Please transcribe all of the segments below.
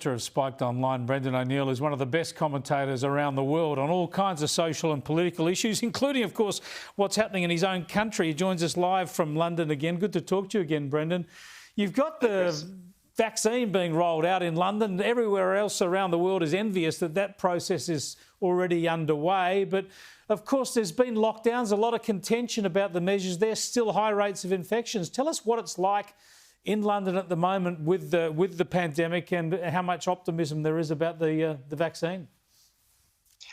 Has spiked online. Brendan O'Neill is one of the best commentators around the world on all kinds of social and political issues, including, of course, what's happening in his own country. He joins us live from London again. Good to talk to you again, Brendan. You've got the vaccine being rolled out in London. Everywhere else around the world is envious that that process is already underway. But, of course, there's been lockdowns, a lot of contention about the measures. There's still high rates of infections. Tell us what it's like in London at the moment with the pandemic and how much optimism there is about the vaccine.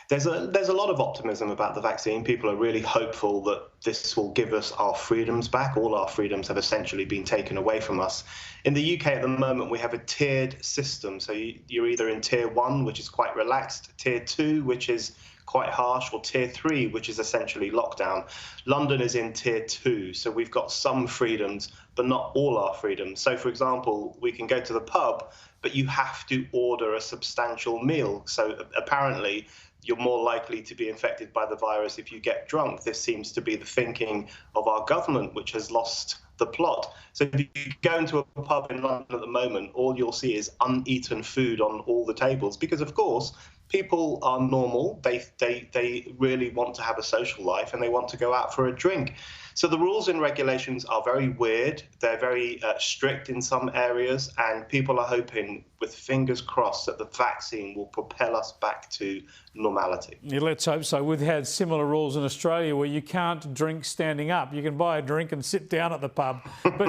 There's a lot of optimism about the vaccine. People are really hopeful that this will give us our freedoms back. All our freedoms have essentially been taken away from us. In the UK at the moment, we have a tiered system. So you're either in tier 1, which is quite relaxed, tier 2, which is quite harsh, or tier 3, which is essentially lockdown. London is in tier 2, so we've got some freedoms, but not all our freedoms. So, for example, we can go to the pub, but you have to order a substantial meal. So apparently, you're more likely to be infected by the virus if you get drunk. This seems to be the thinking of our government, which has lost the plot. So if you go into a pub in London at the moment, all you'll see is uneaten food on all the tables, because, of course, people are normal. They really want to have a social life and they want to go out for a drink. So the rules and regulations are very weird. They're very strict in some areas, and people are hoping, with fingers crossed, that the vaccine will propel us back to normality. Yeah, let's hope so. We've had similar rules in Australia where you can't drink standing up. You can buy a drink and sit down at the pub. But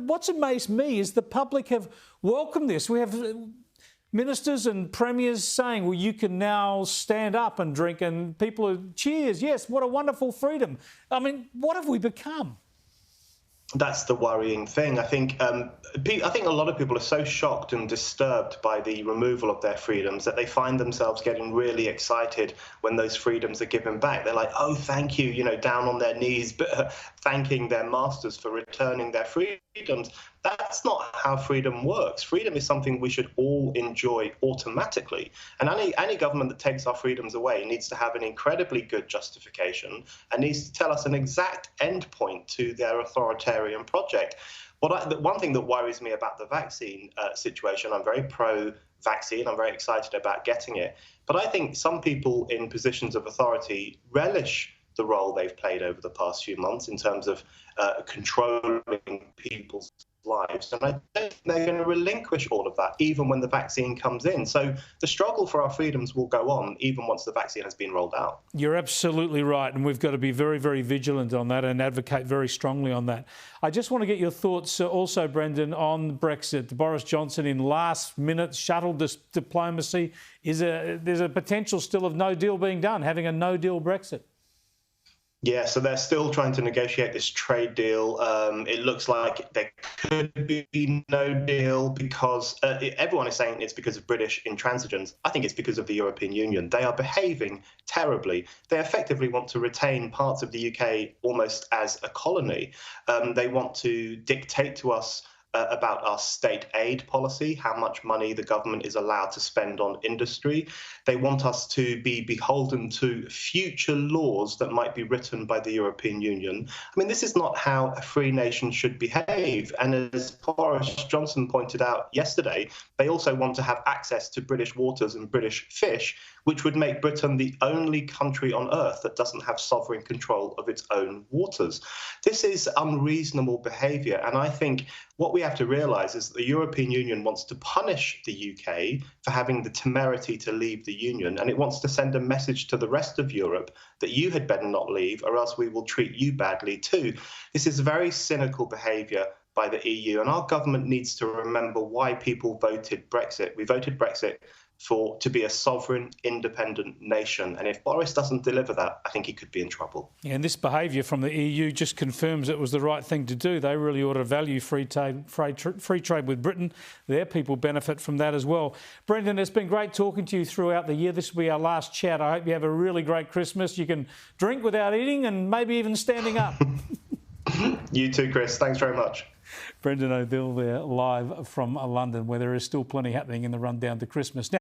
what's amazed me is the public have welcomed this. We have ministers and premiers saying, well, you can now stand up and drink, and people are cheers. Yes, what a wonderful freedom. I mean, what have we become? That's the worrying thing. I think a lot of people are so shocked and disturbed by the removal of their freedoms that they find themselves getting really excited when those freedoms are given back. They're like, oh, thank you, down on their knees, but thanking their masters for returning their freedoms. That's not how freedom works. Freedom is something we should all enjoy automatically. And any government that takes our freedoms away needs to have an incredibly good justification and needs to tell us an exact endpoint to their authoritarian project. One thing that worries me about the vaccine situation, I'm very pro-vaccine, I'm very excited about getting it, but I think some people in positions of authority relish the role they've played over the past few months in terms of controlling people's lives. And I don't think they're going to relinquish all of that, even when the vaccine comes in. So the struggle for our freedoms will go on, even once the vaccine has been rolled out. You're absolutely right. And we've got to be very, very vigilant on that and advocate very strongly on that. I just want to get your thoughts also, Brendan, on Brexit. Boris Johnson in last minute shuttled this diplomacy. There's a potential still of no deal being done, having a no deal Brexit. Yeah, so they're still trying to negotiate this trade deal. It looks like there could be no deal because everyone is saying it's because of British intransigence. I think it's because of the European Union. They are behaving terribly. They effectively want to retain parts of the UK almost as a colony. They want to dictate to us about our state aid policy, how much money the government is allowed to spend on industry. They want us to be beholden to future laws that might be written by the European Union. I mean, this is not how a free nation should behave. And as Boris Johnson pointed out yesterday, they also want to have access to British waters and British fish, which would make Britain the only country on earth that doesn't have sovereign control of its own waters. This is unreasonable behaviour, and I think what we have to realise is that the European Union wants to punish the UK for having the temerity to leave the Union, and it wants to send a message to the rest of Europe that you had better not leave, or else we will treat you badly too. This is very cynical behaviour by the EU, and our government needs to remember why people voted Brexit. We voted Brexit to be a sovereign, independent nation. And if Boris doesn't deliver that, I think he could be in trouble. Yeah, and this behaviour from the EU just confirms it was the right thing to do. They really ought to value free trade with Britain. Their people benefit from that as well. Brendan, it's been great talking to you throughout the year. This will be our last chat. I hope you have a really great Christmas. You can drink without eating and maybe even standing up. You too, Chris. Thanks very much. Brendan O'Neill there live from London, where there is still plenty happening in the run down to Christmas. Now,